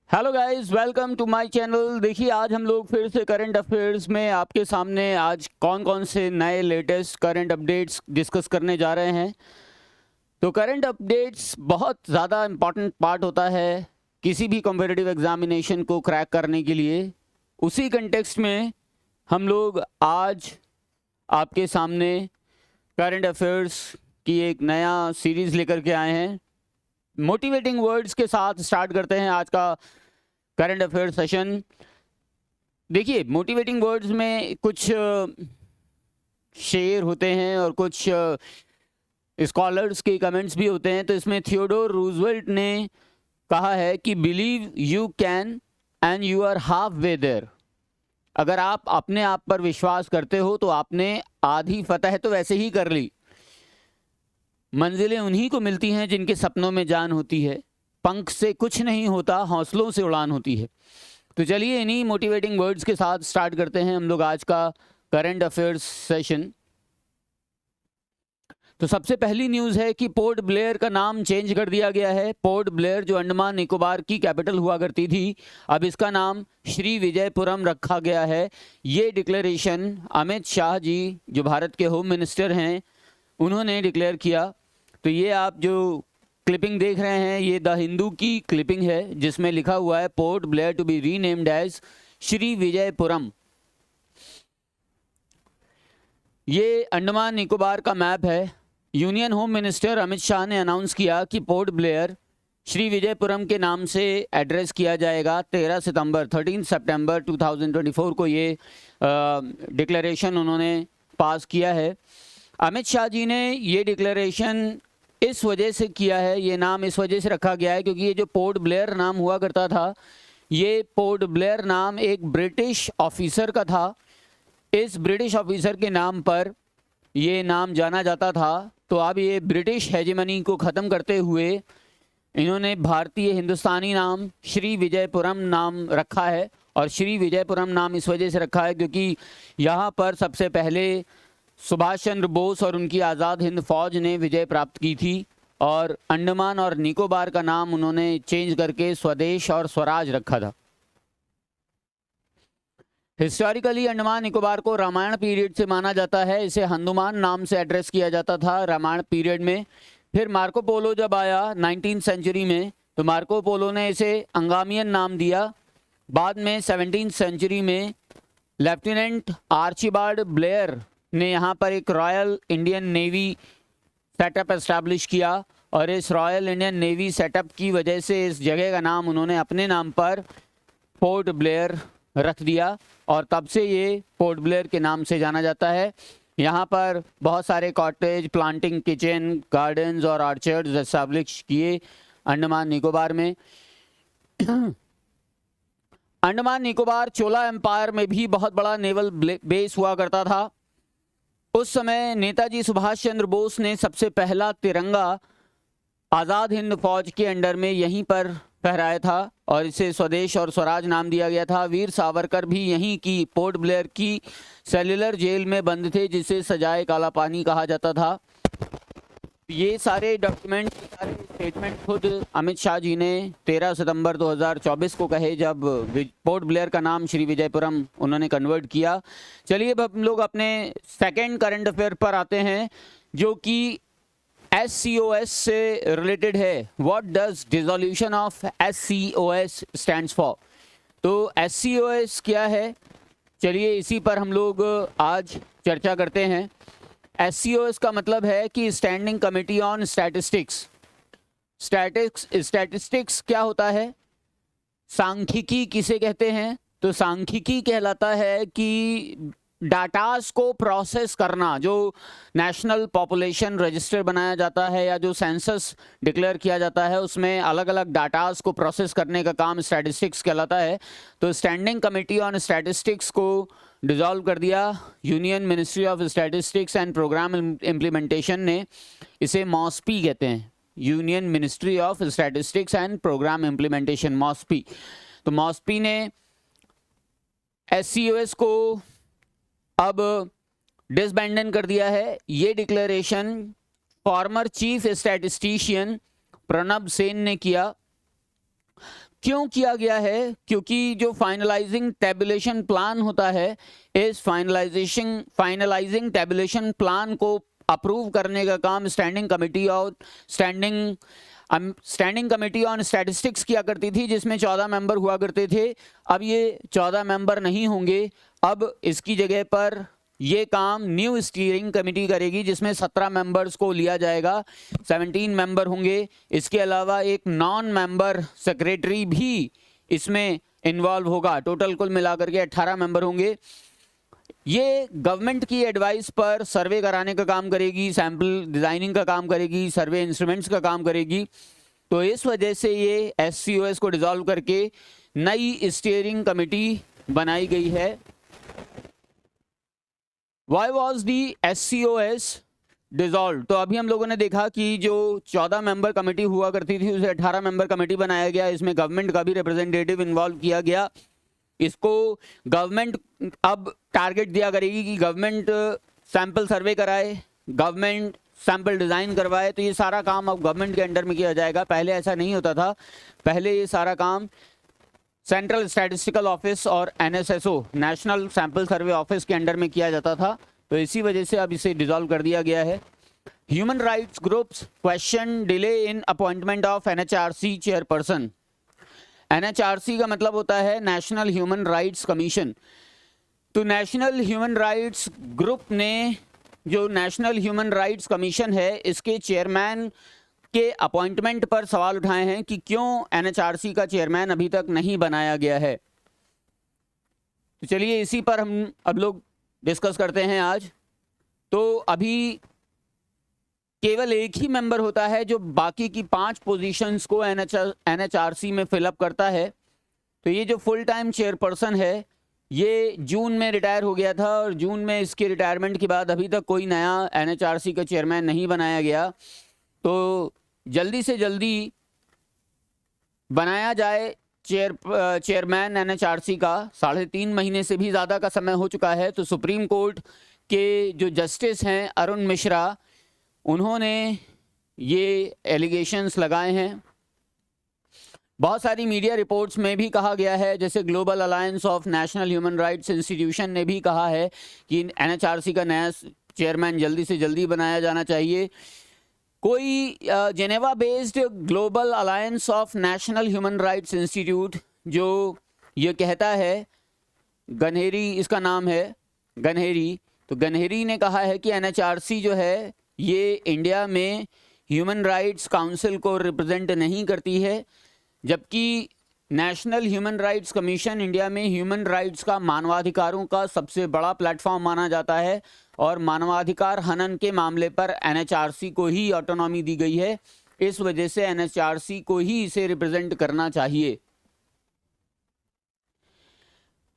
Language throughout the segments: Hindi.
Hello guys, welcome to my channel. देखिए, आज हम लोग फिर से करंट अफेयर्स में आपके सामने आज कौन कौन से नए लेटेस्ट करंट अपडेट्स डिस्कस करने जा रहे हैं। तो करंट अपडेट्स बहुत ज़्यादा इम्पॉर्टेंट पार्ट होता है किसी भी कॉम्पिटिटिव एग्जामिनेशन को क्रैक करने के लिए। उसी कंटेक्स्ट में हम लोग आज आपके सामने करंट अफेयर्स की एक नया सीरीज़ लेकर के आए हैं। मोटिवेटिंग वर्ड्स के साथ स्टार्ट करते हैं आज का करंट अफेयर सेशन। देखिए, मोटिवेटिंग वर्ड्स में कुछ शेर होते हैं और कुछ स्कॉलर्स के कमेंट्स भी होते हैं। तो इसमें थियोडोर रूजवेल्ट ने कहा है कि believe you can and you are halfway there. अगर आप अपने आप पर विश्वास करते हो तो आपने आधी फतह तो वैसे ही कर ली। मंजिलें उन्हीं को मिलती हैं जिनके सपनों में जान होती है। पंख से कुछ नहीं होता, हौसलों से उड़ान होती है। तो चलिए, इन्हीं मोटिवेटिंग वर्ड्स के साथ स्टार्ट करते हैं हम लोग आज का करंट अफेयर्स सेशन। तो सबसे पहली न्यूज़ है कि पोर्ट ब्लेयर का नाम चेंज कर दिया गया है। पोर्ट ब्लेयर जो अंडमान निकोबार की कैपिटल हुआ करती थी, अब इसका नाम श्री विजयपुरम रखा गया है। ये डिक्लेरेशन अमित शाह जी, जो भारत के होम मिनिस्टर हैं, उन्होंने डिक्लेयर किया। तो ये आप जो क्लिपिंग देख रहे हैं, ये द हिंदू की क्लिपिंग है जिसमें लिखा हुआ है Port Blair to be renamed as Shri Vijayapuram. ये अंडमान निकोबार का मैप है। Union home minister Amit Shah ने अनाउंस किया कि पोर्ट ब्लेयर श्री विजयपुरम के नाम से एड्रेस किया जाएगा। 13 सितंबर 2024 को ये डिक्लेरेशन उन्होंने पास किया है। अमित शाह जी ने ये डिक्लेरेशन इस वजह से किया है, ये नाम इस वजह से रखा गया है क्योंकि ये जो पोर्ट ब्लेयर नाम हुआ करता था, ये पोर्ट ब्लेयर नाम एक ब्रिटिश ऑफिसर का था। इस ब्रिटिश ऑफिसर के नाम पर ये नाम जाना जाता था। तो अब ये ब्रिटिश हेजेमनी को ख़त्म करते हुए इन्होंने भारतीय हिंदुस्तानी नाम श्री विजयपुरम नाम रखा है। और श्री विजयपुरम नाम इस वजह से रखा है क्योंकि यहाँ पर सबसे पहले सुभाष चंद्र बोस और उनकी आज़ाद हिंद फौज ने विजय प्राप्त की थी। और अंडमान और निकोबार का नाम उन्होंने चेंज करके स्वदेश और स्वराज रखा था। हिस्टोरिकली अंडमान निकोबार को रामायण पीरियड से माना जाता है। इसे हनुमान नाम से एड्रेस किया जाता था रामायण पीरियड में। फिर मार्को पोलो जब आया 19th सेंचुरी में, तो मार्को पोलो ने इसे अंगामियन नाम दिया। बाद में 17th सेंचुरी में लेफ्टिनेंट आर्चिबाल्ड ब्लेयर ने यहाँ पर एक royal Indian navy setup establish किया। और इस रॉयल इंडियन नेवी सेटअप की वजह से इस जगह का नाम उन्होंने अपने नाम पर पोर्ट ब्लेयर रख दिया और तब से ये पोर्ट ब्लेयर के नाम से जाना जाता है। यहाँ पर बहुत सारे कॉटेज, प्लांटिंग, किचन गार्डन्स और ऑर्चर्ड्स एस्टैब्लिश किए अंडमान निकोबार में। अंडमान निकोबार चोला एम्पायर में भी बहुत बड़ा नेवल बेस हुआ करता था। उस समय नेताजी सुभाष चंद्र बोस ने सबसे पहला तिरंगा आज़ाद हिंद फौज के अंडर में यहीं पर फहराया था और इसे स्वदेश और स्वराज नाम दिया गया था। वीर सावरकर भी यहीं की पोर्ट ब्लेयर की सेल्युलर जेल में बंद थे जिसे सजाए काला पानी कहा जाता था। ये सारे डॉक्यूमेंट, सारे स्टेटमेंट खुद अमित शाह जी ने 13 सितंबर 2024 को कहे जब पोर्ट ब्लेयर का नाम श्री विजयपुरम उन्होंने कन्वर्ट किया। चलिए अब हम लोग अपने सेकंड करंट अफेयर पर आते हैं जो कि SCOS से रिलेटेड है। What does dissolution of SCOS stands for. तो SCOS क्या है, चलिए इसी पर हम लोग आज चर्चा करते हैं। SCOS का मतलब है कि standing committee on statistics. Statistics क्या होता है? सांख्यिकी किसे कहते हैं? तो सांख्यिकी कहलाता है कि डाटास को प्रोसेस करना। जो नेशनल पॉपुलेशन रजिस्टर बनाया जाता है या जो सेंसस डिक्लेयर किया जाता है, उसमें अलग अलग डाटास को प्रोसेस करने का काम स्टैटिस्टिक्स कहलाता है। तो स्टैंडिंग कमेटी ऑन स्टैटिस्टिक्स को डिसॉल्व कर दिया union ministry of statistics and programme implementation ने। इसे मॉस्पी कहते हैं, union ministry of statistics and programme implementation, MoSPI. तो मॉस्पी ने SCOS को अब डिसबैंडन कर दिया है। ये declaration former chief statistician Pranab Sen ने किया। क्यों किया गया है? क्योंकि जो फाइनलाइजिंग टेबुलेशन प्लान होता है, इस फाइनलाइजिंग टेबुलेशन प्लान को अप्रूव करने का काम स्टैंडिंग कमेटी ऑन स्टैटिस्टिक्स किया करती थी, जिसमें 14 मेंबर हुआ करते थे। अब ये 14 मेंबर नहीं होंगे, अब इसकी जगह पर ये काम न्यू स्टीयरिंग कमेटी करेगी, जिसमें 17 मेंबर्स को लिया जाएगा, 17 मेंबर होंगे। इसके अलावा एक नॉन मेंबर सेक्रेटरी भी इसमें इन्वॉल्व होगा। टोटल कुल मिलाकर के 18 मेंबर होंगे। ये गवर्नमेंट की एडवाइस पर सर्वे कराने का काम करेगी, सैंपल डिजाइनिंग का काम करेगी, सर्वे इंस्ट्रूमेंट्स का काम करेगी। तो इस वजह से ये SCOS को डिसॉल्व करके नई स्टीयरिंग कमेटी बनाई गई है। Why was the SCOS dissolved? तो अभी हम लोगों ने देखा कि जो 14 मेंबर कमेटी हुआ करती थी, उसे 18 मेंबर कमेटी बनाया गया। इसमें गवर्नमेंट का भी रिप्रेजेंटेटिव इन्वॉल्व किया गया। इसको गवर्नमेंट अब टारगेट दिया करेगी कि गवर्नमेंट सैंपल सर्वे कराए, गवर्नमेंट सैंपल डिज़ाइन करवाए। तो ये सारा काम अब गवर्नमेंट के अंडर में किया जाएगा। पहले ऐसा नहीं होता था, पहले ये सारा काम सेंट्रल स्टैटिस्टिकल ऑफिस और NSSO national sample survey office के अंडर में किया जाता था। तो इसी वजह से अब इसे डिसॉल्व कर दिया गया है। Human rights groups question delay in appointment of NHRC chairperson. NHRC का मतलब होता है नेशनल ह्यूमन राइट्स कमीशन। तो नेशनल ह्यूमन राइट्स ग्रुप ने, जो नेशनल ह्यूमन राइट्स कमीशन है, इसके चेयरमैन के अपॉइंटमेंट पर सवाल उठाए हैं कि क्यों NHRC का चेयरमैन अभी तक नहीं बनाया गया है। तो चलिए इसी पर हम अब लोग डिस्कस करते हैं आज। तो अभी केवल एक ही मेंबर होता है जो बाकी की 5 पोजीशंस को NHRC में फिलअप करता है। तो ये जो फुल टाइम चेयरपर्सन है, ये जून में रिटायर हो गया था, और जून में इसके रिटायरमेंट के बाद अभी तक कोई नया NHRC का चेयरमैन नहीं बनाया गया। तो जल्दी से जल्दी बनाया जाए चेयरमैन NHRC का। 3.5 महीने से भी ज़्यादा का समय हो चुका है। तो सुप्रीम कोर्ट के जो जस्टिस हैं अरुण मिश्रा, उन्होंने ये एलिगेशंस लगाए हैं। बहुत सारी मीडिया रिपोर्ट्स में भी कहा गया है, जैसे global alliance of national human rights institution ने भी कहा है कि NHRC का नया चेयरमैन जल्दी से जल्दी बनाया जाना चाहिए। कोई Geneva based global alliance of national human rights institute जो ये कहता है, गनहेरी इसका नाम है, गनहेरी। तो गनहेरी ने कहा है कि NHRC जो है ये इंडिया में ह्यूमन राइट्स काउंसिल को रिप्रेजेंट नहीं करती है, जबकि national human rights commission India में ह्यूमन राइट्स का, मानवाधिकारों का सबसे बड़ा प्लेटफॉर्म माना जाता है। और मानवाधिकार हनन के मामले पर NHRC को ही ऑटोनॉमी दी गई है। इस वजह से NHRC को ही इसे रिप्रेजेंट करना चाहिए।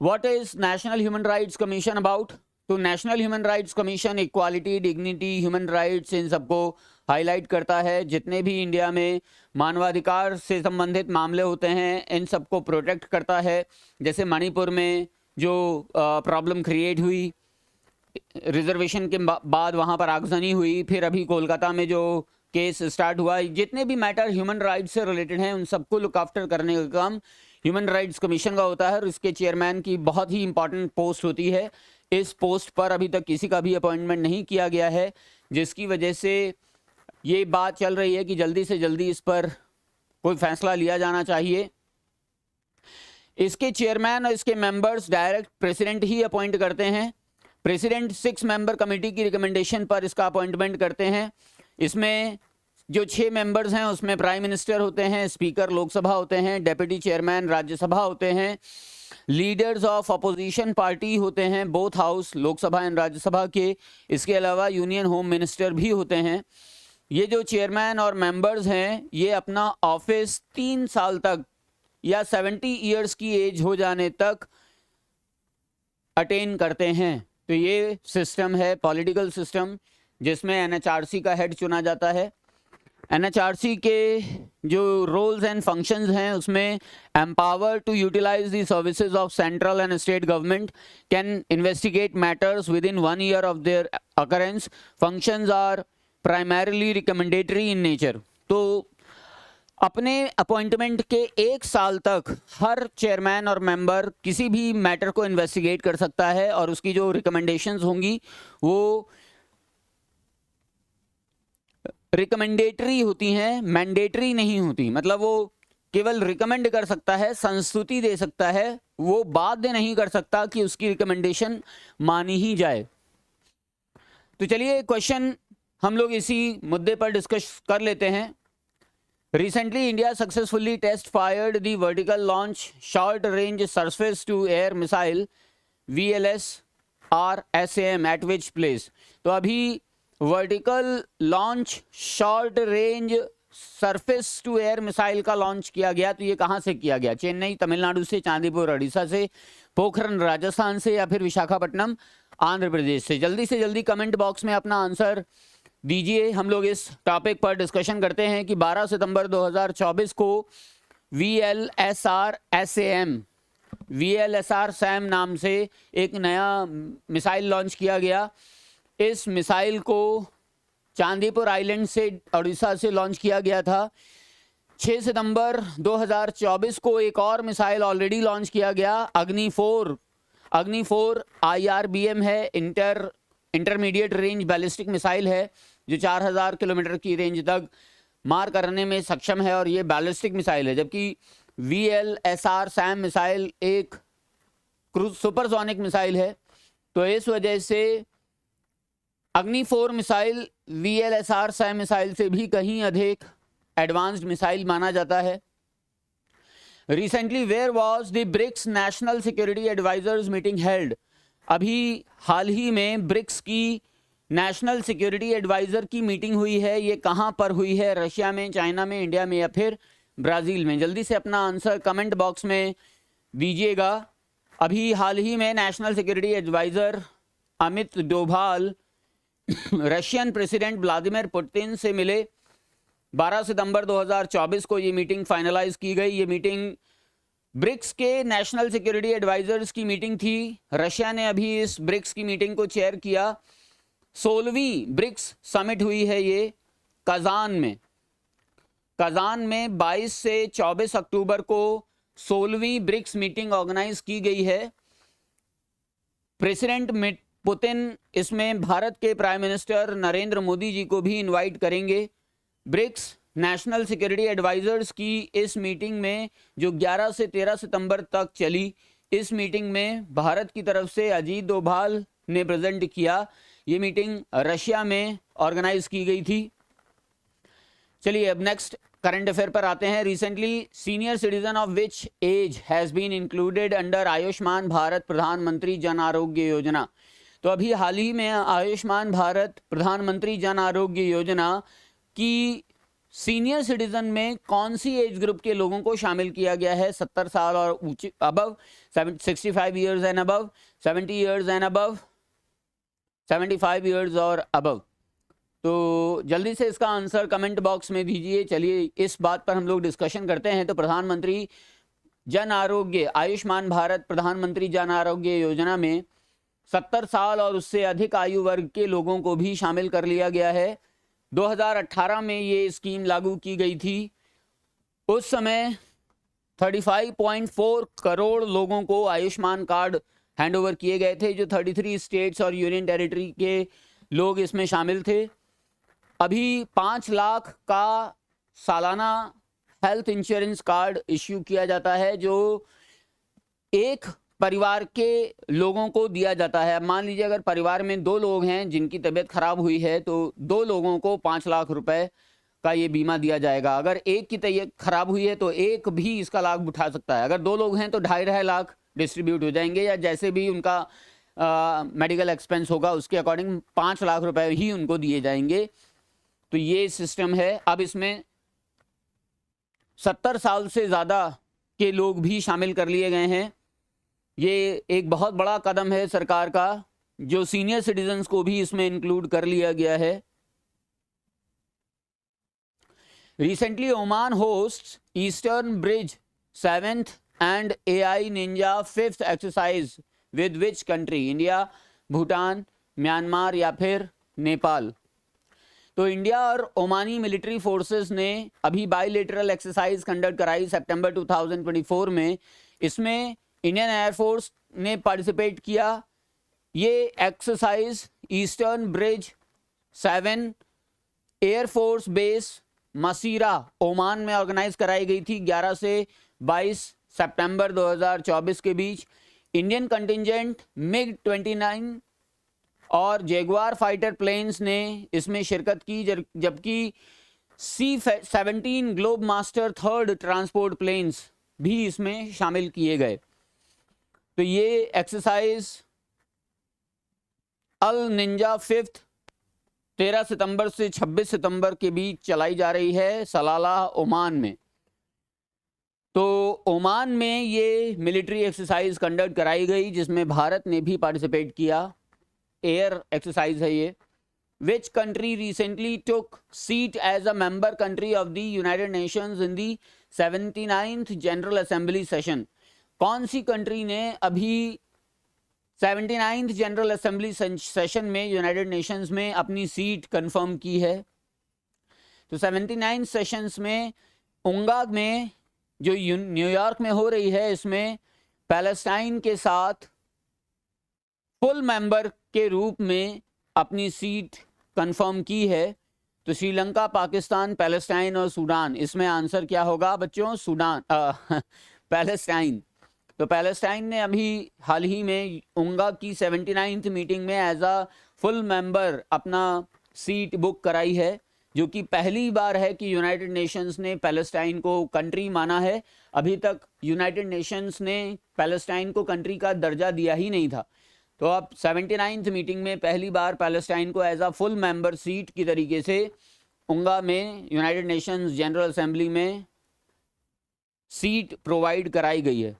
What is national human rights commission about? तो national human rights commission equality, dignity, human rights, इन सबको हाईलाइट करता है। जितने भी इंडिया में मानवाधिकार से संबंधित मामले होते हैं, इन सबको प्रोटेक्ट करता है। जैसे मणिपुर में जो प्रॉब्लम क्रिएट हुई, रिजर्वेशन के बाद वहाँ पर आगजनी हुई, फिर अभी कोलकाता में जो केस स्टार्ट हुआ, जितने भी मैटर ह्यूमन राइट्स से रिलेटेड हैं, उन सबको लुक आफ्टर करने का काम ह्यूमन राइट्स कमीशन का होता है। और इसके चेयरमैन की बहुत ही इंपॉर्टेंट पोस्ट होती है। इस पोस्ट पर अभी तक किसी का भी अपॉइंटमेंट नहीं किया गया है, जिसकी वजह से ये बात चल रही है कि जल्दी से जल्दी इस पर कोई फैसला लिया जाना चाहिए। इसके चेयरमैन और इसके मेंबर्स डायरेक्ट प्रेसिडेंट ही अपॉइंट करते हैं। प्रेसिडेंट 6 मेंबर कमेटी की रिकमेंडेशन पर इसका अपॉइंटमेंट करते हैं। इसमें जो 6 मेंबर्स हैं उसमें प्राइम मिनिस्टर होते हैं, स्पीकर लोकसभा होते हैं, डेप्यूटी चेयरमैन राज्यसभा होते हैं, लीडर्स ऑफ अपोजिशन पार्टी होते हैं, both house Lok Sabha and Rajya Sabha के। इसके अलावा यूनियन होम मिनिस्टर भी होते हैं। ये जो चेयरमैन और मेंबर्स हैं, ये अपना ऑफिस 3 साल तक या 70 ईयर्स की एज हो जाने तक अटेन करते हैं। तो ये सिस्टम है, पॉलिटिकल सिस्टम, जिसमें NHRC का हेड चुना जाता है। NHRC के जो रोल्स एंड फंक्शंस हैं उसमें empower to utilise the services of central and state government, can investigate matters within 1 year of their occurrence, functions are primarily recommendatory in nature. तो अपने अपॉइंटमेंट के 1 साल तक हर चेयरमैन और मेंबर किसी भी मैटर को इन्वेस्टिगेट कर सकता है और उसकी जो रिकमेंडेशंस होंगी वो रिकमेंडेटरी होती हैं, मैंडेटरी नहीं होती। मतलब वो केवल रिकमेंड कर सकता है, संस्तुति दे सकता है, वो बाध्य नहीं कर सकता कि उसकी रिकमेंडेशन मानी ही जाए। तो चलिए क्वेश्चन हम लोग इसी मुद्दे पर डिस्कस कर लेते हैं। Recently, India successfully test fired the vertical launch short range surface to air missile VLS RSAM at which place? तो अभी vertical launch short range surface to air missile का लॉन्च किया गया। तो ये कहाँ से किया गया? चेन्नई तमिलनाडु से, चांदीपुर उड़ीसा से, पोखरन राजस्थान से, या फिर विशाखापट्टनम आंध्र प्रदेश से? जल्दी से जल्दी कमेंट बॉक्स में अपना आंसर दीजिए। हम लोग इस टॉपिक पर डिस्कशन करते हैं कि 12 सितंबर 2024 को VLSR SAM नाम से एक नया मिसाइल लॉन्च किया गया। इस मिसाइल को चांदीपुर आइलैंड से उड़ीसा से लॉन्च किया गया था। 6 सितंबर 2024 को एक और मिसाइल ऑलरेडी लॉन्च किया गया, अग्नि 4 IRBM है, इंटरमीडिएट रेंज बैलिस्टिक मिसाइल है जो 4000 किलोमीटर की रेंज तक मार करने में सक्षम है और ये बैलिस्टिक मिसाइल है। जबकि VLSR SAM मिसाइल एक सुपरसोनिक मिसाइल है। तो इस वजह से अग्नि 4 मिसाइल VLSR SAM मिसाइल से भी कहीं अधिक एडवांस्ड मिसाइल माना जाता है। Recently where was the BRICS national security advisers meeting held? अभी हाल ही में ब्रिक्स की नेशनल सिक्योरिटी एडवाइज़र की मीटिंग हुई है। ये कहाँ पर हुई है? रशिया में, चाइना में, इंडिया में या फिर ब्राज़ील में? जल्दी से अपना आंसर कमेंट बॉक्स में दीजिएगा। अभी हाल ही में national security adviser Amit Doval Russian president Vladimir Putin से मिले। 12 सितंबर 2024 को ये मीटिंग फाइनलाइज की गई। ये मीटिंग ब्रिक्स के नेशनल सिक्योरिटी एडवाइज़र्स की मीटिंग थी। रशिया ने अभी इस ब्रिक्स की मीटिंग को चेयर किया। 16वीं ब्रिक्स समिट हुई है ये कजान में 22 से 24 अक्टूबर को 16वीं ब्रिक्स मीटिंग ऑर्गेनाइज की गई है। प्रेसिडेंट पुतिन इसमें भारत के प्राइम मिनिस्टर नरेंद्र मोदी जी को भी इनवाइट करेंगे। ब्रिक्स नेशनल सिक्योरिटी एडवाइजर्स की इस मीटिंग में जो 11 से 13 सितंबर तक चली, इस मीटिंग में भारत की तरफ से अजीत डोभाल ने प्रेजेंट किया। ये मीटिंग रशिया में ऑर्गेनाइज की गई थी। चलिए अब नेक्स्ट करंट अफेयर पर आते हैं। Recently senior citizen of which age has been included under Ayushman Bharat Pradhan Mantri Jan Arogya Yojana? तो अभी हाल ही में आयुष्मान भारत प्रधानमंत्री जन आरोग्य योजना की सीनियर सिटीजन में कौन सी एज ग्रुप के लोगों को शामिल किया गया है? 70 साल और ऊंचे above, 65 years and above, 70 years and above, 75 years और अबव। तो जल्दी से इसका आंसर कमेंट बॉक्स में दीजिए। चलिए इस बात पर हम लोग डिस्कशन करते हैं। तो प्रधानमंत्री जन आरोग्य आयुष्मान भारत प्रधानमंत्री जन आरोग्य योजना में 70 साल और उससे अधिक आयु वर्ग के लोगों को भी शामिल कर लिया गया है। 2018 में ये स्कीम लागू की गई थी। उस समय 35.4 करोड़ लोगों को आयुष्मान कार्ड हैंडओवर किए गए थे, जो 33 स्टेट्स और यूनियन टेरिटरी के लोग इसमें शामिल थे। अभी 5 लाख का सालाना हेल्थ इंश्योरेंस कार्ड इश्यू किया जाता है, जो एक परिवार के लोगों को दिया जाता है। अब मान लीजिए अगर परिवार में 2 लोग हैं जिनकी तबीयत खराब हुई है, तो 2 लोगों को 5 लाख रुपए का ये बीमा दिया जाएगा। अगर एक की तबीयत खराब हुई है तो एक भी इसका लाभ उठा सकता है। अगर 2 लोग हैं तो 2.5 लाख डिस्ट्रीब्यूट हो जाएंगे, या जैसे भी उनका मेडिकल एक्सपेंस होगा उसके अकॉर्डिंग 5 लाख रुपए ही उनको दिए जाएंगे। तो ये सिस्टम है। अब इसमें 70 साल से ज़्यादा के लोग भी शामिल कर लिए गए हैं। ये एक बहुत बड़ा कदम है सरकार का, जो सीनियर सिटीजन्स को भी इसमें इंक्लूड कर लिया गया है। Recently Oman hosts eastern bridge 7th and AI Ninja 5th exercise with which country? India, Bhutan, Myanmar या फिर नेपाल? तो इंडिया और ओमानी मिलिट्री फोर्सेस ने अभी बायलेटरल एक्सरसाइज कंडक्ट कराई सितंबर 2024 में। इसमें इंडियन एयरफोर्स ने पार्टिसिपेट किया। ये exercise eastern bridge 7 air force base Masirah Oman में ऑर्गेनाइज कराई गई थी 11 से 22 सितंबर 2024 के बीच। इंडियन कंटिजेंट मिग 29 और जैगुआर फाइटर प्लेन्स ने इसमें शिरकत की, जबकि C-17 globe master 3rd transport planes भी इसमें शामिल किए गए। तो ये एक्सरसाइज अल निंजा 5th 13 सितंबर से 26 सितंबर के बीच चलाई जा रही है सलाला ओमान में। तो ओमान में ये मिलिट्री एक्सरसाइज कंडक्ट कराई गई जिसमें भारत ने भी पार्टिसिपेट किया। एयर एक्सरसाइज है ये। Which country recently took seat as a member country of the United Nations in the 79th General Assembly session. कौन सी कंट्री ने अभी 79th जनरल असेंबली सेशन में यूनाइटेड नेशंस में अपनी सीट कंफर्म की है? तो 79 सेशंस में उंगा में जो न्यूयॉर्क में हो रही है, इसमें पैलेस्टाइन के साथ फुल मेंबर के रूप में अपनी सीट कंफर्म की है। तो श्रीलंका, पाकिस्तान, पैलेस्टाइन और सूडान। इसमें आंसर क्या होगा बच्चों? Sudan Palestine. तो पैलेस्टाइन ने अभी हाल ही में उंगा की 79th मीटिंग में एज अ फुल मेंबर अपना सीट बुक कराई है, जो कि पहली बार है कि यूनाइटेड नेशंस ने पैलेस्टाइन को कंट्री माना है। अभी तक यूनाइटेड नेशंस ने पैलेस्टाइन को कंट्री का दर्जा दिया ही नहीं था। तो अब 79th मीटिंग में पहली बार पैलेस्टाइन को as a full member seat की तरीके से उंगा में यूनाइटेड नेशंस जनरल असेंबली में सीट प्रोवाइड कराई गई है।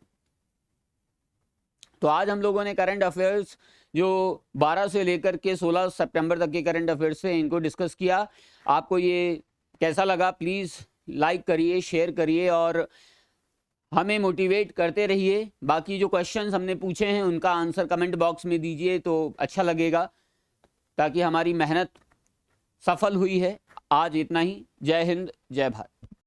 तो आज हम लोगों ने करंट अफेयर्स जो 12 से लेकर के 16 सितंबर तक के करंट अफेयर्स से इनको डिस्कस किया। आपको ये कैसा लगा? प्लीज़ लाइक करिए, शेयर करिए और हमें मोटिवेट करते रहिए। बाकी जो क्वेश्चंस हमने पूछे हैं उनका आंसर कमेंट बॉक्स में दीजिए तो अच्छा लगेगा, ताकि हमारी मेहनत सफल हुई है। आज इतना ही। जय हिंद, जय भारत।